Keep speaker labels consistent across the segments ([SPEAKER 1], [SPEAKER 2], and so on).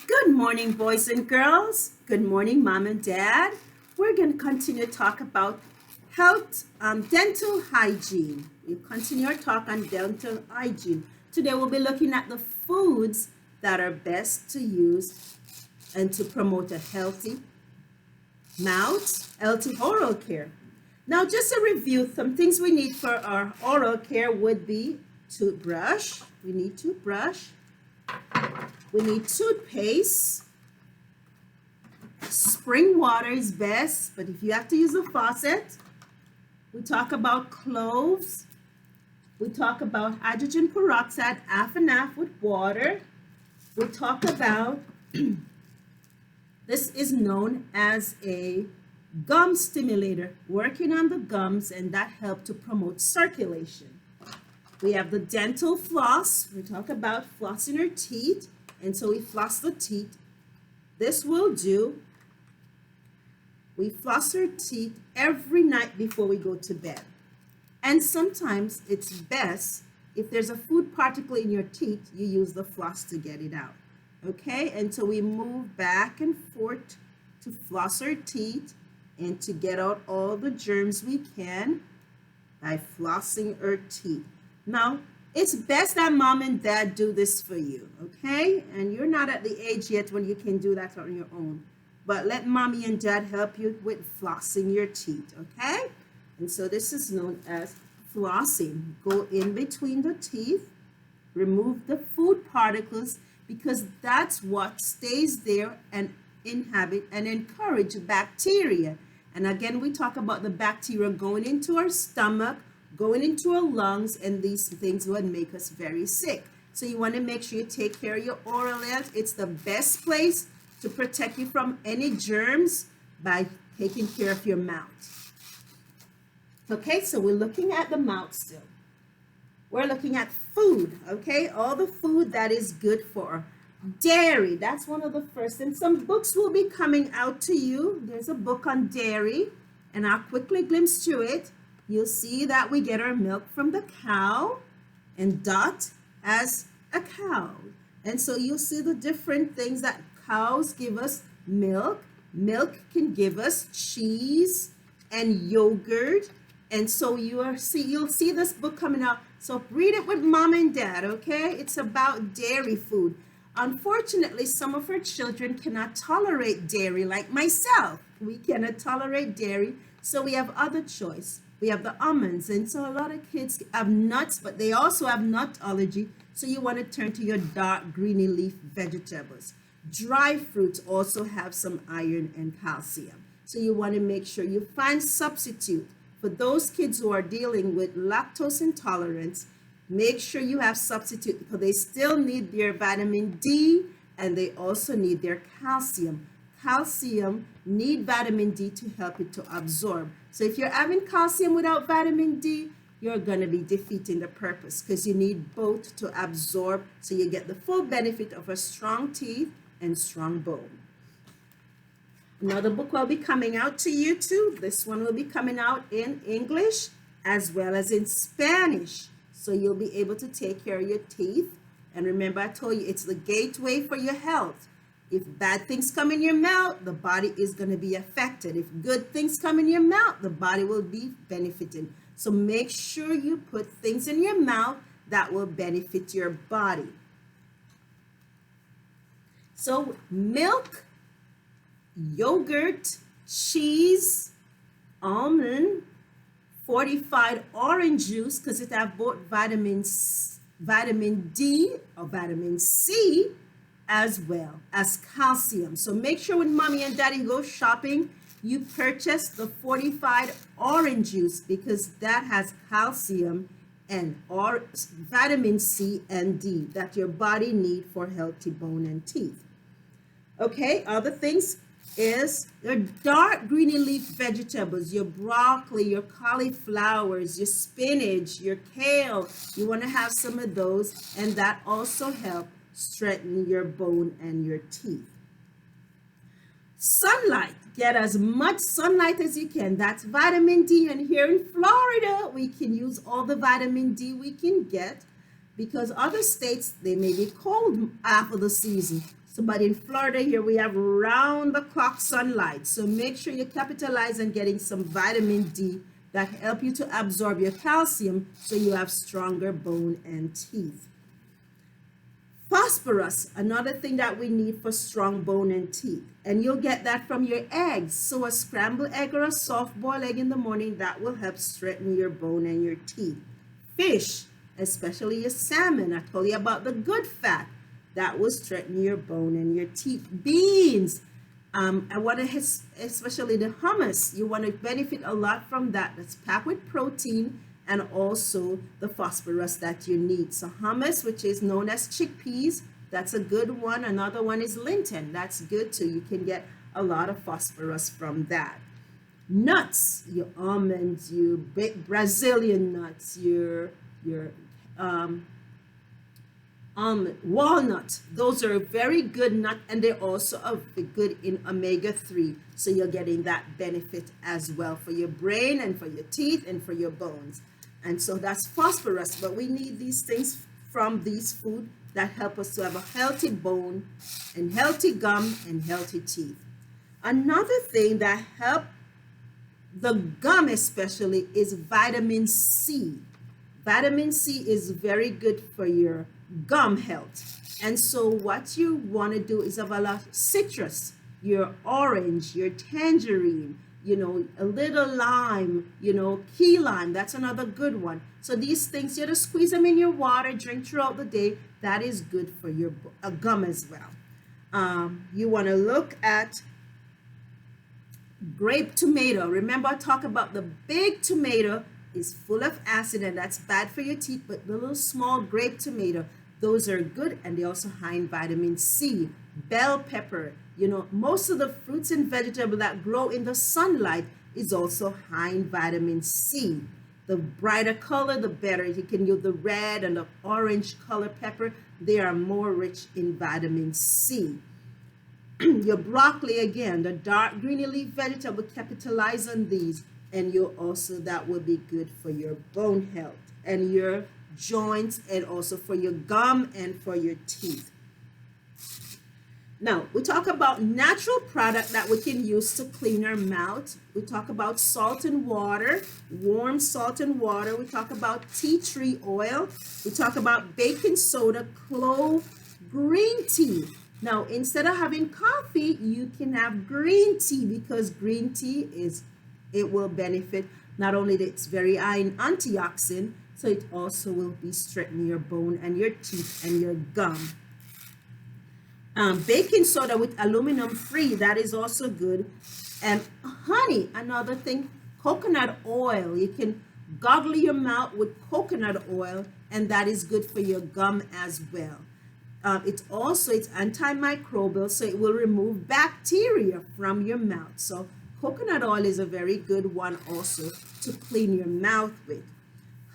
[SPEAKER 1] Good morning, boys and girls. Good morning, mom and dad. We're going to continue to talk about dental hygiene. We continue our talk on dental hygiene. Today, we'll be looking at the foods that are best to use and to promote a healthy mouth, healthy oral care. Now, just to review, some things we need for our oral care would be toothbrush. We need toothbrush. We need toothpaste. Spring water is best, but if you have to use a faucet, we talk about cloves. We talk about hydrogen peroxide, half and half with water. We talk about, this is known as a gum stimulator, working on the gums, and that helps to promote circulation. We have the dental floss. We talk about flossing our teeth. And so we floss the teeth. This will do. We floss our teeth every night before we go to bed. And sometimes it's best if there's a food particle in your teeth, you use the floss to get it out. Okay? And so we move back and forth to floss our teeth and to get out all the germs we can by flossing our teeth. Now, it's best that mom and dad do this for you, okay? And you're not at the age yet when you can do that on your own. But let mommy and dad help you with flossing your teeth, okay? And so this is known as flossing. Go in between the teeth, remove the food particles, because that's what stays there and inhabit and encourage bacteria. And again, we talk about the bacteria going into our stomach, going into our lungs, and these things would make us very sick. So you want to make sure you take care of your oral health. It's the best place to protect you from any germs by taking care of your mouth. Okay, so we're looking at the mouth still. We're looking at food, okay? All the food that is good for dairy. That's one of the first. And some books will be coming out to you. There's a book on dairy, and I'll quickly glimpse through it. You'll see that we get our milk from the cow, and Dot as a cow. And so you'll see the different things that cows give us milk. Milk can give us cheese and yogurt. And so you'll see this book coming out. So read it with mom and dad, okay? It's about dairy food. Unfortunately, some of our children cannot tolerate dairy, like myself. We cannot tolerate dairy, so we have other choice. We have the almonds, and so a lot of kids have nuts, but they also have nut allergy, so you want to turn to your dark greeny leaf vegetables. Dry fruits also have some iron and calcium, so you want to make sure you find substitute. For those kids who are dealing with lactose intolerance, make sure you have substitute, because they still need their vitamin D and they also need their calcium. Calcium need vitamin D to help it to absorb. So if you're having calcium without vitamin D, you're going to be defeating the purpose, because you need both to absorb so you get the full benefit of a strong teeth and strong bone. Another book will be coming out to you too. This one will be coming out in English as well as in Spanish. So you'll be able to take care of your teeth. And remember, I told you it's the gateway for your health. If bad things come in your mouth, the body is going to be affected. If good things come in your mouth, the body will be benefiting. So make sure you put things in your mouth that will benefit your body. So milk, yogurt, cheese, almond, fortified orange juice, because it have both vitamin D or vitamin C, as well as calcium. So make sure when mommy and daddy go shopping, you purchase the fortified orange juice, because that has calcium and vitamin C and D that your body need for healthy bone and teeth. Okay, other things is your dark greeny leaf vegetables, your broccoli, your cauliflowers, your spinach, your kale. You want to have some of those, and that also helps strengthen your bone and your teeth. Sunlight. Get as much sunlight as you can. That's vitamin D. And here in Florida, we can use all the vitamin D we can get, because other states, they may be cold half of the season. So, but in Florida here, we have round the clock sunlight. So make sure you capitalize on getting some vitamin D that help you to absorb your calcium so you have stronger bone and teeth. Phosphorus, another thing that we need for strong bone and teeth. And you'll get that from your eggs. So a scrambled egg or a soft-boiled egg in the morning, that will help strengthen your bone and your teeth. Fish, especially your salmon. I told you about the good fat. That will strengthen your bone and your teeth. Beans. I want to, especially the hummus, you want to benefit a lot from that. That's packed with protein and also the phosphorus that you need. So hummus, which is known as chickpeas, that's a good one. Another one is linten. That's good too. You can get a lot of phosphorus from that. Nuts, your almonds, your Brazilian nuts, your walnut, those are very good nut, and they're also good in omega-3, so you're getting that benefit as well for your brain and for your teeth and for your bones. And so that's phosphorus, but we need these things from these food that help us to have a healthy bone and healthy gum and healthy teeth. Another thing that help the gum especially is vitamin C. Vitamin C is very good for your gum health. And so what you want to do is have a lot of citrus, your orange, your tangerine, a little lime, key lime. That's another good one. So these things, you just squeeze them in your water, drink throughout the day. That is good for your gum as well. You want to look at grape tomato. Remember, I talked about the big tomato is full of acid, and that's bad for your teeth, but the little small grape tomato, those are good, and they also high in vitamin C. Bell pepper, most of the fruits and vegetables that grow in the sunlight is also high in vitamin C. The brighter color, the better. You can use the red and the orange color pepper. They are more rich in vitamin C. Your broccoli, again, the dark greeny leaf vegetable, capitalize on these, and that will be good for your bone health and your joints, and also for your gum and for your teeth. Now, we talk about natural product that we can use to clean our mouth. We talk about salt and water, warm salt and water. We talk about tea tree oil. We talk about baking soda, clove, green tea. Now, instead of having coffee, you can have green tea, because green tea it will benefit, not only that it's very high in antioxidant, so it also will be strengthening your bone and your teeth and your gum. Baking soda with aluminum free, that is also good. And honey, another thing, coconut oil. You can gargle your mouth with coconut oil, and that is good for your gum as well. It's antimicrobial, so it will remove bacteria from your mouth. So coconut oil is a very good one also to clean your mouth with.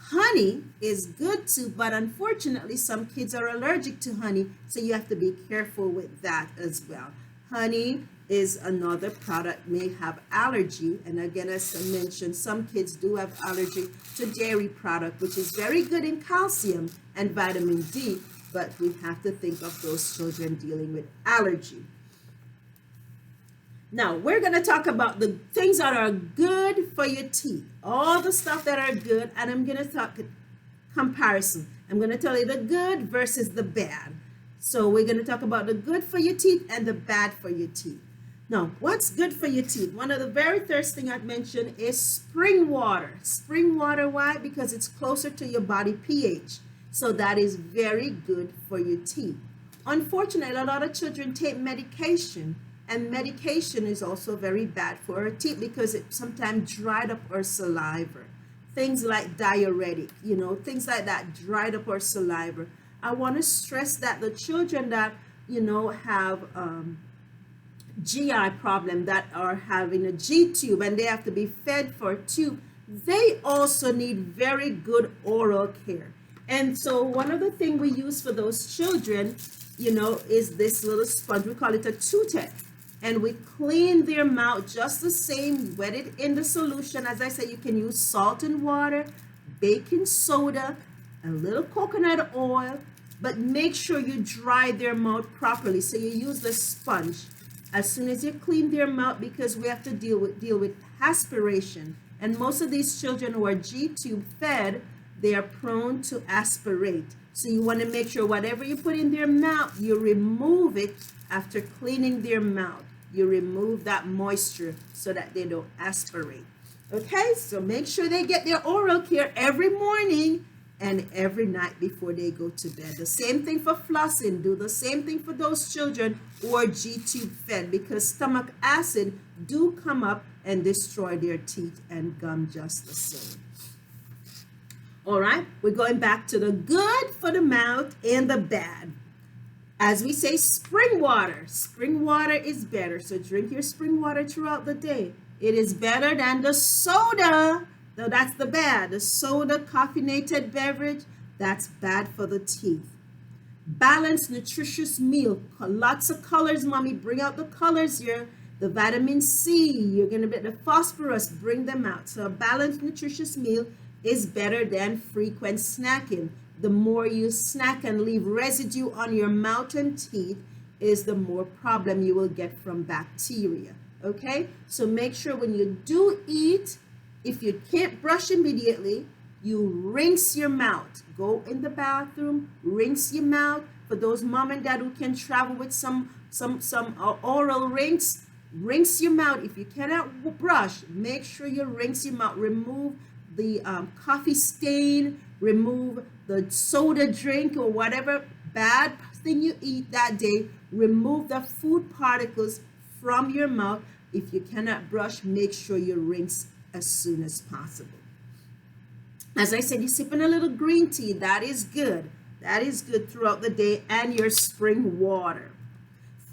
[SPEAKER 1] Honey is good too, but unfortunately some kids are allergic to honey, so you have to be careful with that as well. Honey is another product may have allergy, and again, as I mentioned, some kids do have allergy to dairy product, which is very good in calcium and vitamin D, but we have to think of those children dealing with allergy. Now, we're going to talk about the things that are good for your teeth, all the stuff that are good, and I'm going to talk comparison. I'm going to tell you the good versus the bad. So we're going to talk about the good for your teeth and the bad for your teeth. Now, what's good for your teeth? One of the very first thing I'd mention is spring water. Spring water, why? Because it's closer to your body pH. So that is very good for your teeth. Unfortunately, a lot of children take medication, and medication is also very bad for our teeth because it sometimes dried up our saliva. Things like diuretic, things like that dried up our saliva. I want to stress that the children that, have GI problem, that are having a G-tube and they have to be fed for a tube, they also need very good oral care. And so one of the things we use for those children, is this little sponge. We call it a Toothpick. And we clean their mouth just the same, wet it in the solution. As I said, you can use salt and water, baking soda, a little coconut oil, but make sure you dry their mouth properly. So you use the sponge as soon as you clean their mouth, because we have to deal with aspiration. And most of these children who are G-tube fed, they are prone to aspirate. So you want to make sure whatever you put in their mouth, you remove it after cleaning their mouth. You remove that moisture so that they don't aspirate. Okay, so make sure they get their oral care every morning and every night before they go to bed. The same thing for flossing. Do the same thing for those children who are G-tube fed, because stomach acid do come up and destroy their teeth and gum just the same. All right, we're going back to the good for the mouth and the bad. As we say, spring water. Spring water is better, so drink your spring water throughout the day. It is better than the soda. Though that's the bad. The soda, caffeinated beverage, that's bad for the teeth. Balanced, nutritious meal. Lots of colors, mommy. Bring out the colors here. The vitamin C, you're going to get the phosphorus. Bring them out. So a balanced, nutritious meal is better than frequent snacking. The more you snack and leave residue on your mouth and teeth is the more problem you will get from bacteria. Okay? So make sure when you do eat, if you can't brush immediately, you rinse your mouth. Go in the bathroom, rinse your mouth. For those mom and dad who can travel with some oral rinse, rinse your mouth. If you cannot brush, make sure you rinse your mouth. Remove the coffee stain, remove the soda drink or whatever bad thing you eat that day. Remove the food particles from your mouth. If you cannot brush, make sure you rinse as soon as possible. As I said, you're sipping a little green tea. That is good. That is good throughout the day, and your spring water.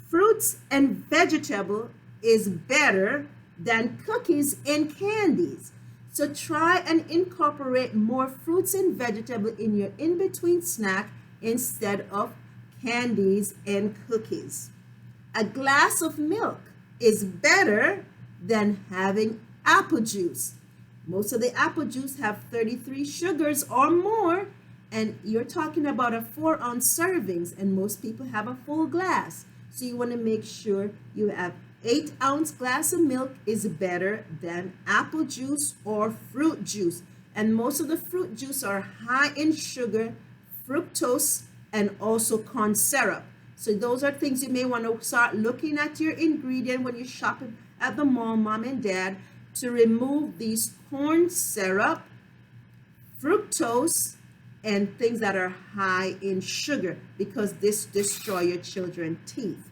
[SPEAKER 1] Fruits and vegetable is better than cookies and candies. So try and incorporate more fruits and vegetables in your in-between snack instead of candies and cookies. A glass of milk is better than having apple juice. Most of the apple juice have 33 sugars or more, and you're talking about a 4-ounce servings, and most people have a full glass. So you want to make sure you have 8-ounce glass of milk is better than apple juice or fruit juice. And most of the fruit juice are high in sugar, fructose, and also corn syrup. So those are things you may want to start looking at your ingredient when you're shopping at the mall, mom and dad, to remove these corn syrup, fructose, and things that are high in sugar, because this destroys your children's teeth.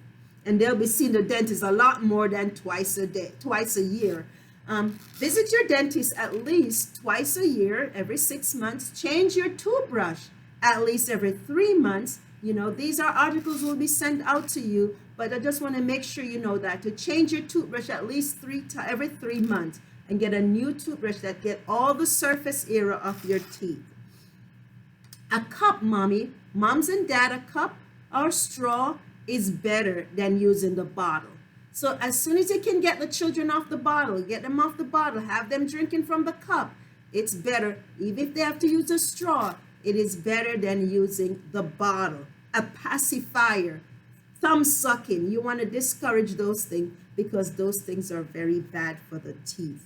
[SPEAKER 1] And they'll be seeing the dentist a lot more than twice a year. Visit your dentist at least twice a year, every 6 months. Change your toothbrush at least every 3 months. You know, these are articles will be sent out to you, but I just want to make sure you know that to change your toothbrush at least every 3 months, and get a new toothbrush that get all the surface area of your teeth. A cup, mommy, moms and dad, a cup or straw is better than using the bottle. So as soon as you can get the children off the bottle, get them off the bottle, have them drinking from the cup, it's better. Even if they have to use a straw, it is better than using the bottle. A pacifier, thumb sucking, you want to discourage those things, because those things are very bad for the teeth.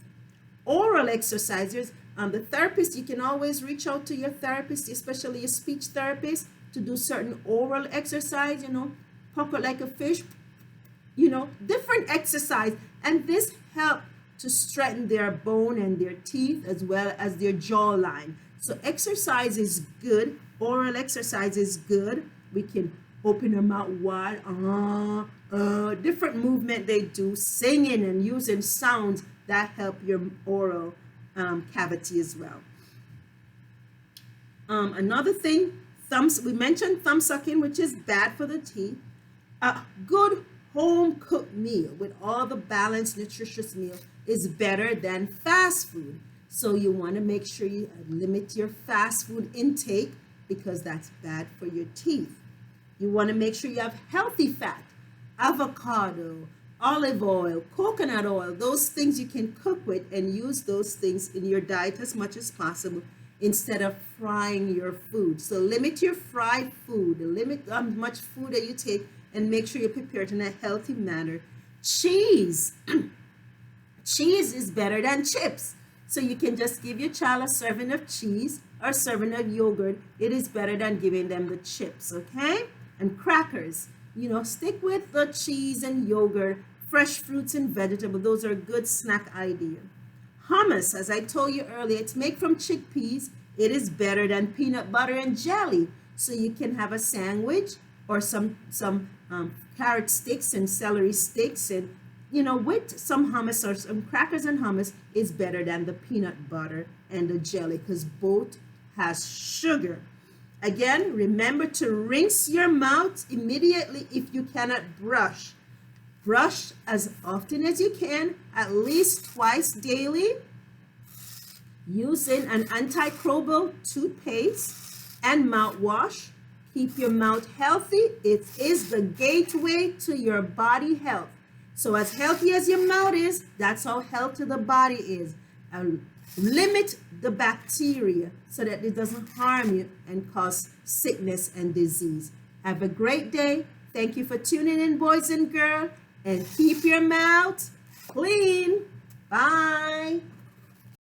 [SPEAKER 1] Oral exercises, the therapist, you can always reach out to your therapist, especially a speech therapist, to do certain oral exercise, pucker like a fish, different exercise. And this helps to strengthen their bone and their teeth as well as their jawline. So exercise is good. Oral exercise is good. We can open our mouth wide, different movement they do, singing and using sounds that help your oral cavity as well. Another thing, we mentioned thumb sucking, which is bad for the teeth. A good home cooked meal with all the balanced, nutritious meal is better than fast food. So you want to make sure you limit your fast food intake, because that's bad for your teeth. You want to make sure you have healthy fat, avocado, olive oil, coconut oil, those things you can cook with, and use those things in your diet as much as possible instead of frying your food. So limit your fried food, limit how much food that you take, and make sure you prepare it in a healthy manner. Cheese. Cheese is better than chips. So you can just give your child a serving of cheese or a serving of yogurt. It is better than giving them the chips, okay? And crackers. You know, stick with the cheese and yogurt, fresh fruits and vegetables. Those are good snack ideas. Hummus, as I told you earlier, it's made from chickpeas. It is better than peanut butter and jelly. So you can have a sandwich or some carrot sticks and celery sticks, and with some hummus or some crackers and hummus is better than the peanut butter and the jelly because both has sugar. Again, remember to rinse your mouth immediately if you cannot brush. Brush as often as you can, at least twice daily, using an antimicrobial toothpaste and mouthwash. Keep your mouth healthy. It is the gateway to your body health. So as healthy as your mouth is, that's how healthy the body is. And limit the bacteria so that it doesn't harm you and cause sickness and disease. Have a great day. Thank you for tuning in, boys and girls. And keep your mouth clean. Bye.